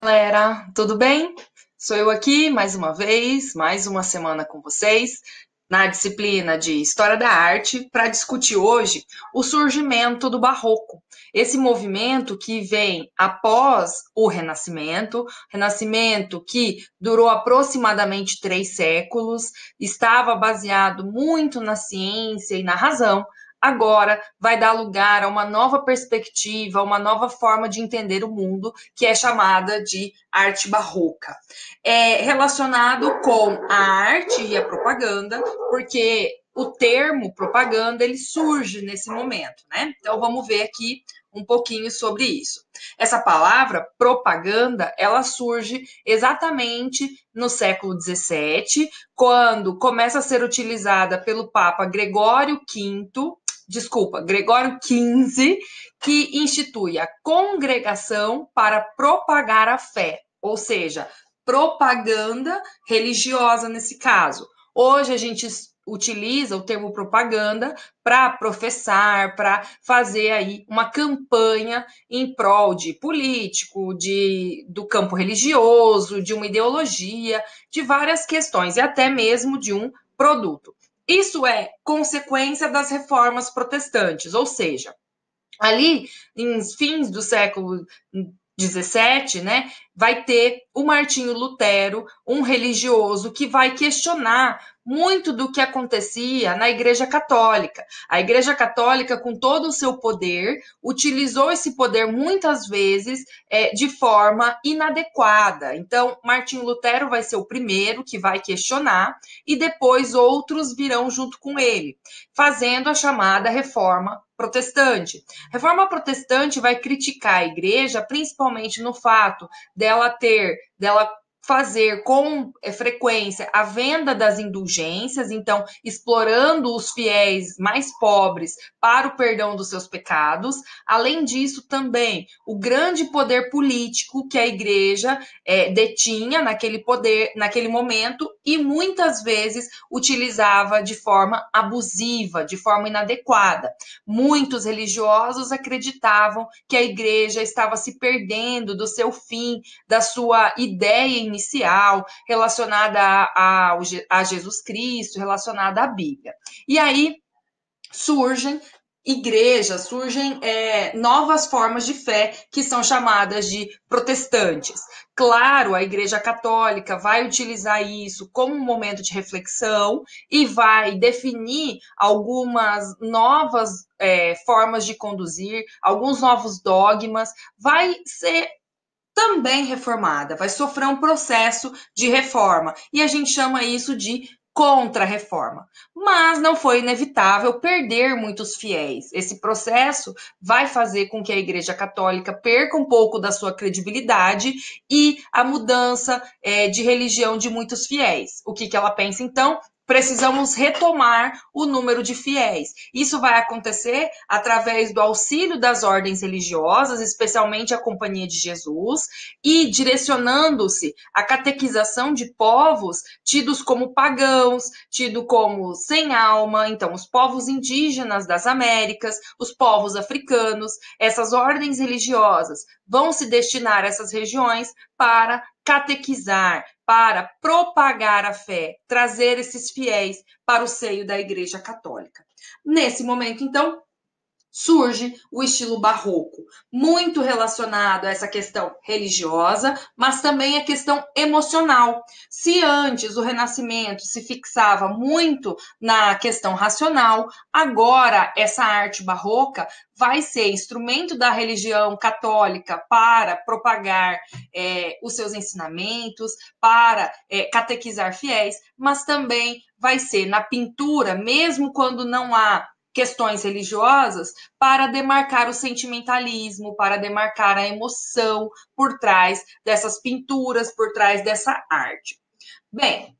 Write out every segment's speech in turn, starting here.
Galera, tudo bem? Sou eu aqui mais uma vez, mais uma semana com vocês, na disciplina de História da Arte, para discutir hoje o surgimento do Barroco. Esse movimento que vem após o Renascimento que durou aproximadamente 3 séculos, estava baseado muito na ciência e na razão. Agora vai dar lugar a uma nova perspectiva, uma nova forma de entender o mundo, que é chamada de arte barroca. É relacionado com a arte e a propaganda, porque o termo propaganda ele surge nesse momento, né? Então vamos ver aqui um pouquinho sobre isso. Essa palavra propaganda, ela surge exatamente no século XVII, quando começa a ser utilizada pelo Papa Gregório XV, que institui a congregação para propagar a fé, ou seja, propaganda religiosa nesse caso. Hoje a gente utiliza o termo propaganda para professar, para fazer aí uma campanha em prol de político, do campo religioso, de uma ideologia, de várias questões e até mesmo de um produto. Isso é consequência das reformas protestantes, ou seja, ali em fins do século XVII, né, vai ter o Martinho Lutero, um religioso que vai questionar muito do que acontecia na Igreja Católica. A Igreja Católica, com todo o seu poder, utilizou esse poder muitas vezes de forma inadequada. Então, Martinho Lutero vai ser o primeiro que vai questionar e depois outros virão junto com ele, fazendo a chamada Reforma Protestante. A Reforma Protestante vai criticar a igreja, principalmente no fato dela fazer com frequência a venda das indulgências, então explorando os fiéis mais pobres para o perdão dos seus pecados. Além disso, também o grande poder político que a igreja detinha naquele momento e muitas vezes utilizava de forma abusiva, de forma inadequada. Muitos religiosos acreditavam que a igreja estava se perdendo do seu fim, da sua ideia inicial relacionada a Jesus Cristo, relacionada à Bíblia. E aí surgem igrejas, surgem novas formas de fé que são chamadas de protestantes. Claro, a Igreja Católica vai utilizar isso como um momento de reflexão e vai definir algumas novas formas de conduzir, alguns novos dogmas, vai ser também reformada, vai sofrer um processo de reforma. E a gente chama isso de contra-reforma. Mas não foi inevitável perder muitos fiéis. Esse processo vai fazer com que a Igreja Católica perca um pouco da sua credibilidade e a mudança de religião de muitos fiéis. O que ela pensa, então? Precisamos retomar o número de fiéis. Isso vai acontecer através do auxílio das ordens religiosas, especialmente a Companhia de Jesus, e direcionando-se à catequização de povos tidos como pagãos, tidos como sem alma, então os povos indígenas das Américas, os povos africanos. Essas ordens religiosas vão se destinar a essas regiões para catequizar, para propagar a fé, trazer esses fiéis para o seio da Igreja Católica. Nesse momento, então, surge o estilo barroco, muito relacionado a essa questão religiosa, mas também a questão emocional. Se antes o Renascimento se fixava muito na questão racional, agora essa arte barroca vai ser instrumento da religião católica para propagar os seus ensinamentos, para catequizar fiéis, mas também vai ser na pintura, mesmo quando não há questões religiosas, para demarcar o sentimentalismo, para demarcar a emoção por trás dessas pinturas, por trás dessa arte. Bem,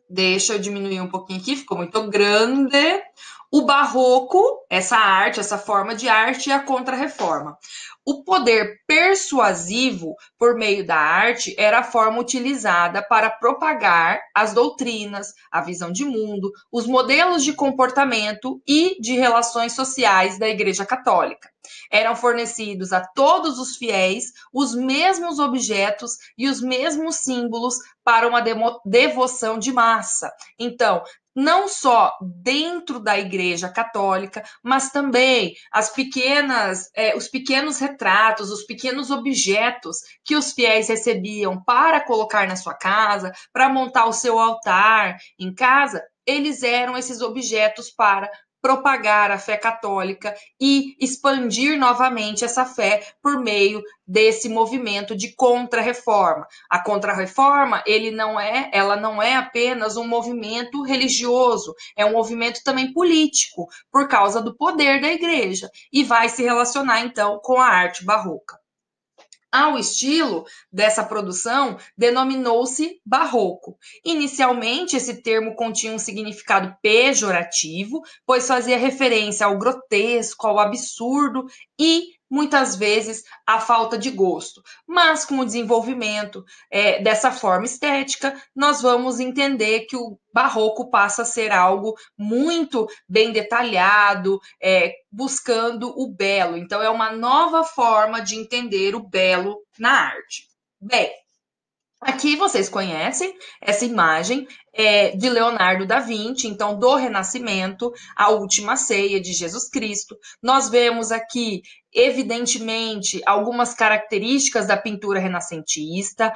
deixa eu diminuir um pouquinho aqui, ficou muito grande. O barroco, essa arte, essa forma de arte, e a Contra-Reforma. O poder persuasivo por meio da arte era a forma utilizada para propagar as doutrinas, a visão de mundo, os modelos de comportamento e de relações sociais da Igreja Católica. Eram fornecidos a todos os fiéis os mesmos objetos e os mesmos símbolos para uma devoção de massa. Então, não só dentro da Igreja Católica, mas também os pequenos retratos, os pequenos objetos que os fiéis recebiam para colocar na sua casa, para montar o seu altar em casa, eles eram esses objetos para propagar a fé católica e expandir novamente essa fé por meio desse movimento de contra-reforma. A contra-reforma, ela não é apenas um movimento religioso, é um movimento também político, por causa do poder da igreja, e vai se relacionar então com a arte barroca. Ao estilo dessa produção denominou-se barroco. Inicialmente, esse termo continha um significado pejorativo, pois fazia referência ao grotesco, ao absurdo e, muitas vezes, à falta de gosto. Mas, com o desenvolvimento dessa forma estética, nós vamos entender que o barroco passa a ser algo muito bem detalhado, buscando o belo. Então, é uma nova forma de entender o belo na arte. Bem, aqui vocês conhecem essa imagem de Leonardo da Vinci, então, do Renascimento, a Última Ceia de Jesus Cristo. Nós vemos aqui, evidentemente, algumas características da pintura renascentista,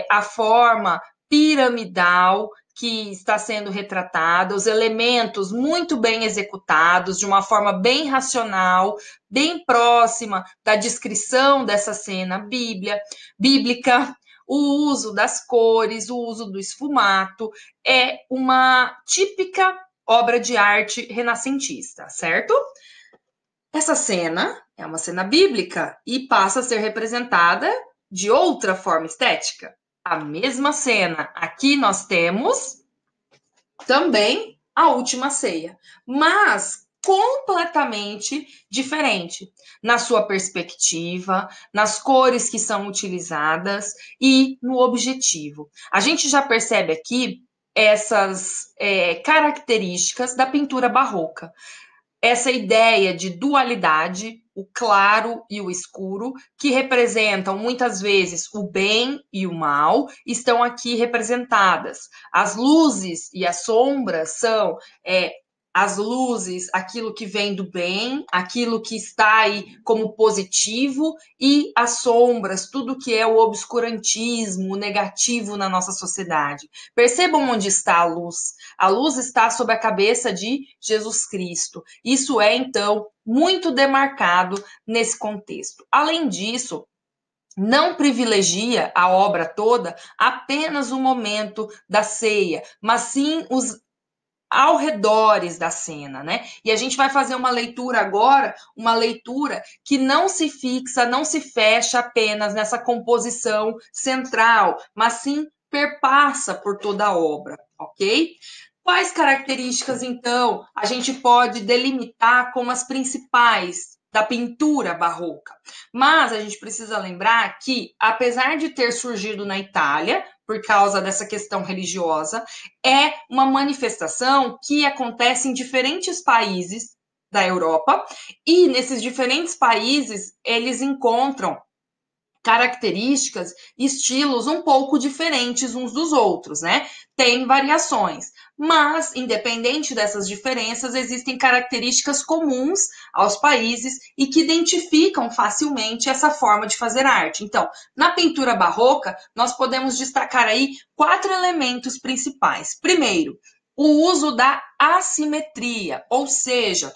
a forma piramidal que está sendo retratada, os elementos muito bem executados, de uma forma bem racional, bem próxima da descrição dessa cena bíblica. O uso das cores, o uso do esfumato, é uma típica obra de arte renascentista, certo? Essa cena é uma cena bíblica e passa a ser representada de outra forma estética. A mesma cena. Aqui nós temos também a Última Ceia, mas completamente diferente na sua perspectiva, nas cores que são utilizadas e no objetivo. A gente já percebe aqui essas características da pintura barroca. Essa ideia de dualidade, o claro e o escuro, que representam muitas vezes o bem e o mal, estão aqui representadas. As luzes e as sombras são as luzes, aquilo que vem do bem, aquilo que está aí como positivo, e as sombras, tudo que é o obscurantismo, o negativo na nossa sociedade. Percebam onde está a luz. A luz está sob a cabeça de Jesus Cristo. Isso é, então, muito demarcado nesse contexto. Além disso, não privilegia a obra toda apenas o momento da ceia, mas sim os redores da cena, né? E a gente vai fazer uma leitura agora, uma leitura que não se fixa, não se fecha apenas nessa composição central, mas sim perpassa por toda a obra, ok? Quais características, então, a gente pode delimitar como as principais da pintura barroca? Mas a gente precisa lembrar que, apesar de ter surgido na Itália, por causa dessa questão religiosa, é uma manifestação que acontece em diferentes países da Europa, e nesses diferentes países eles encontram características, estilos um pouco diferentes uns dos outros, né? Tem variações, mas independente dessas diferenças, existem características comuns aos países e que identificam facilmente essa forma de fazer arte. Então, na pintura barroca, nós podemos destacar aí 4 elementos principais. Primeiro, o uso da assimetria, ou seja,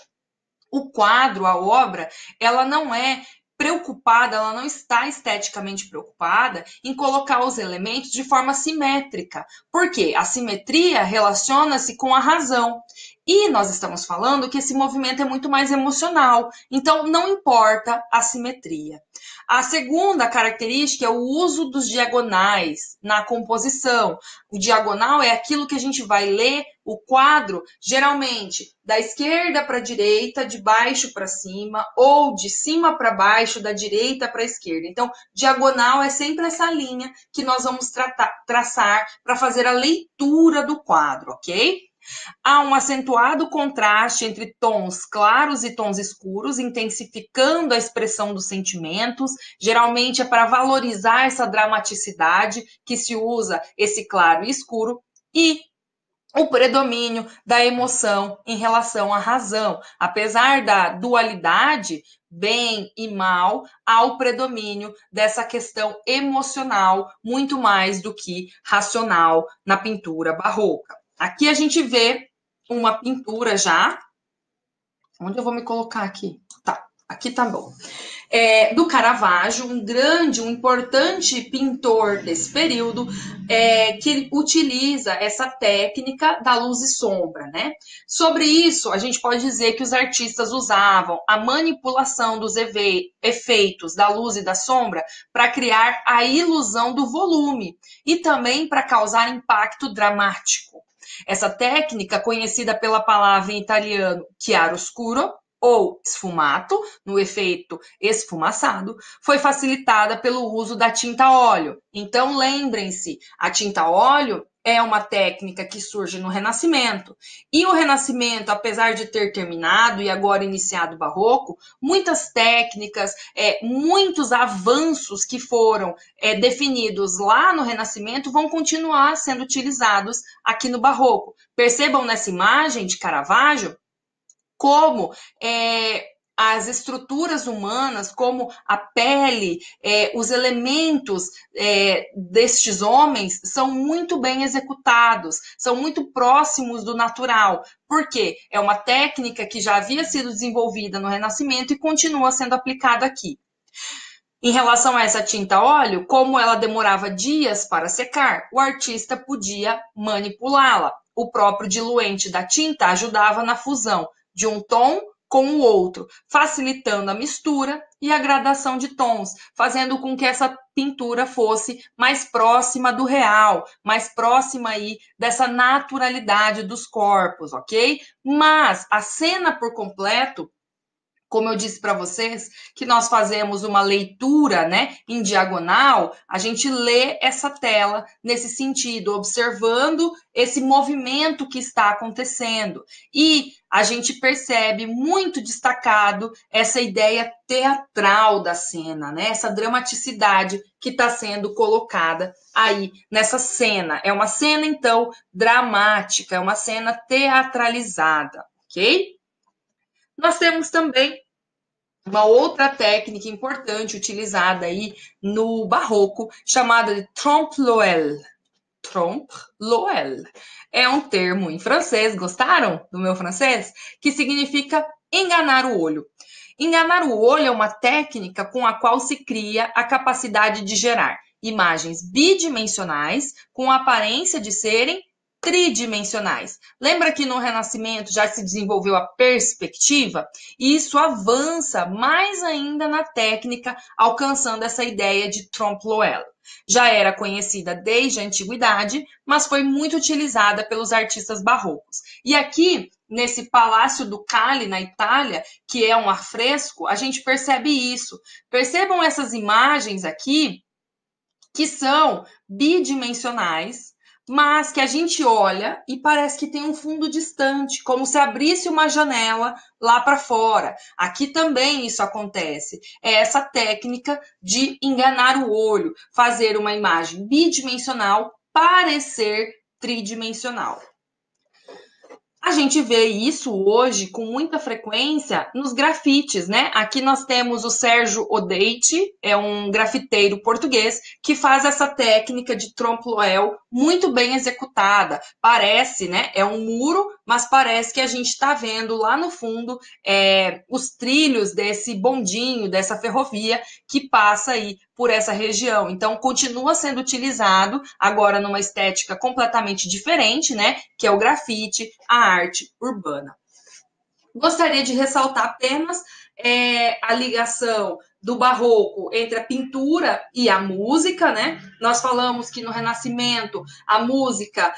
o quadro, a obra, ela não é preocupada, ela não está esteticamente preocupada em colocar os elementos de forma simétrica. Por quê? A simetria relaciona-se com a razão. E nós estamos falando que esse movimento é muito mais emocional, então não importa a simetria. A segunda característica é o uso dos diagonais na composição. O diagonal é aquilo que a gente vai ler o quadro, geralmente, da esquerda para a direita, de baixo para cima, ou de cima para baixo, da direita para a esquerda. Então, diagonal é sempre essa linha que nós vamos traçar para fazer a leitura do quadro, ok? Há um acentuado contraste entre tons claros e tons escuros, intensificando a expressão dos sentimentos. Geralmente é para valorizar essa dramaticidade que se usa esse claro e escuro. E o predomínio da emoção em relação à razão. Apesar da dualidade, bem e mal, há o predomínio dessa questão emocional muito mais do que racional na pintura barroca. Aqui a gente vê uma pintura já. Onde eu vou me colocar aqui? Tá, aqui tá bom. Do Caravaggio, um importante pintor desse período, que utiliza essa técnica da luz e sombra, né? Sobre isso, a gente pode dizer que os artistas usavam a manipulação dos efeitos da luz e da sombra para criar a ilusão do volume e também para causar impacto dramático. Essa técnica, conhecida pela palavra em italiano chiaroscuro, ou sfumato, no efeito esfumaçado, foi facilitada pelo uso da tinta óleo. Então, lembrem-se, a tinta óleo é uma técnica que surge no Renascimento. E o Renascimento, apesar de ter terminado e agora iniciado o Barroco, muitas técnicas, muitos avanços que foram definidos lá no Renascimento vão continuar sendo utilizados aqui no Barroco. Percebam nessa imagem de Caravaggio como as estruturas humanas, como a pele, os elementos destes homens são muito bem executados, são muito próximos do natural. Por quê? É uma técnica que já havia sido desenvolvida no Renascimento e continua sendo aplicada aqui. Em relação a essa tinta óleo, como ela demorava dias para secar, o artista podia manipulá-la. O próprio diluente da tinta ajudava na fusão de um tom com o outro, facilitando a mistura e a gradação de tons, fazendo com que essa pintura fosse mais próxima do real, mais próxima aí dessa naturalidade dos corpos, ok? Mas a cena por completo, como eu disse para vocês, que nós fazemos uma leitura, né, em diagonal, a gente lê essa tela nesse sentido, observando esse movimento que está acontecendo. E a gente percebe muito destacado essa ideia teatral da cena, né, essa dramaticidade que está sendo colocada aí nessa cena. É uma cena, então, dramática, é uma cena teatralizada, ok? Nós temos também uma outra técnica importante utilizada aí no Barroco, chamada de trompe-l'œil. Trompe-l'œil é um termo em francês, gostaram do meu francês? Que significa enganar o olho. Enganar o olho é uma técnica com a qual se cria a capacidade de gerar imagens bidimensionais com a aparência de serem tridimensionais. Lembra que no Renascimento já se desenvolveu a perspectiva? E isso avança mais ainda na técnica, alcançando essa ideia de trompe-l'œil. Já era conhecida desde a antiguidade, mas foi muito utilizada pelos artistas barrocos. E aqui, nesse Palácio Ducale, na Itália, que é um afresco, a gente percebe isso. Percebam essas imagens aqui, que são bidimensionais, mas que a gente olha e parece que tem um fundo distante, como se abrisse uma janela lá para fora. Aqui também isso acontece. É essa técnica de enganar o olho, fazer uma imagem bidimensional parecer tridimensional. A gente vê isso hoje com muita frequência nos grafites, né? Aqui nós temos o Sérgio Odeiti, é um grafiteiro português que faz essa técnica de trompe-l'œil muito bem executada. Parece, né? É um muro, mas parece que a gente está vendo lá no fundo os trilhos desse bondinho, dessa ferrovia que passa aí por essa região. Então, continua sendo utilizado, agora numa estética completamente diferente, né? Que é o grafite, a arte urbana. Gostaria de ressaltar apenas a ligação do barroco entre a pintura e a música, né? Nós falamos que no Renascimento a música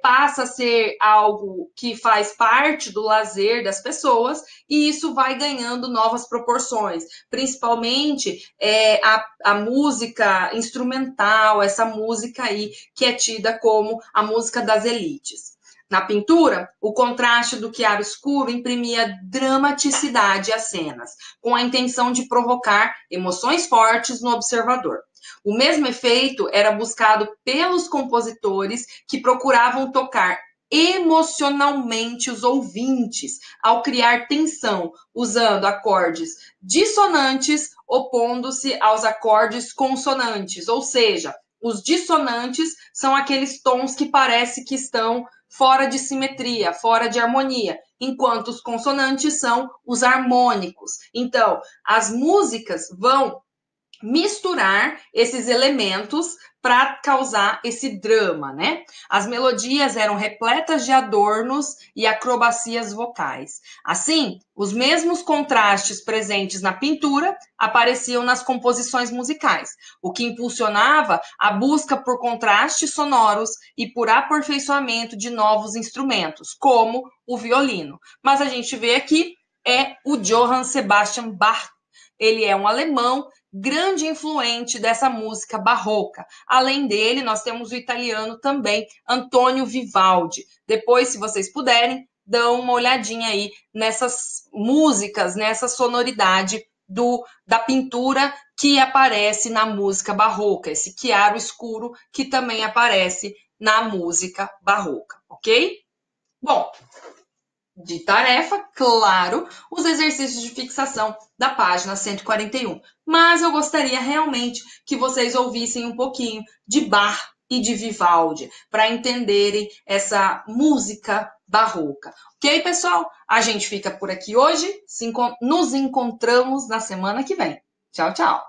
passa a ser algo que faz parte do lazer das pessoas e isso vai ganhando novas proporções, principalmente a música instrumental, essa música aí que é tida como a música das elites. Na pintura, o contraste do chiaro escuro imprimia dramaticidade às cenas, com a intenção de provocar emoções fortes no observador. O mesmo efeito era buscado pelos compositores que procuravam tocar emocionalmente os ouvintes ao criar tensão, usando acordes dissonantes opondo-se aos acordes consonantes, ou seja, os dissonantes são aqueles tons que parece que estão fora de simetria, fora de harmonia, enquanto os consonantes são os harmônicos. Então, as músicas vão misturar esses elementos para causar esse drama, né? As melodias eram repletas de adornos e acrobacias vocais. Assim, os mesmos contrastes presentes na pintura apareciam nas composições musicais, o que impulsionava a busca por contrastes sonoros e por aperfeiçoamento de novos instrumentos, como o violino. Mas a gente vê aqui o Johann Sebastian Bach. Ele é um alemão grande influente dessa música barroca. Além dele, nós temos o italiano também, Antonio Vivaldi. Depois, se vocês puderem, dão uma olhadinha aí nessas músicas, nessa sonoridade da pintura que aparece na música barroca, esse chiaro escuro que também aparece na música barroca, ok? Bom, de tarefa, claro, os exercícios de fixação da página 141. Mas eu gostaria realmente que vocês ouvissem um pouquinho de Bach e de Vivaldi, para entenderem essa música barroca. Ok, pessoal? A gente fica por aqui hoje. Nos encontramos na semana que vem. Tchau, tchau!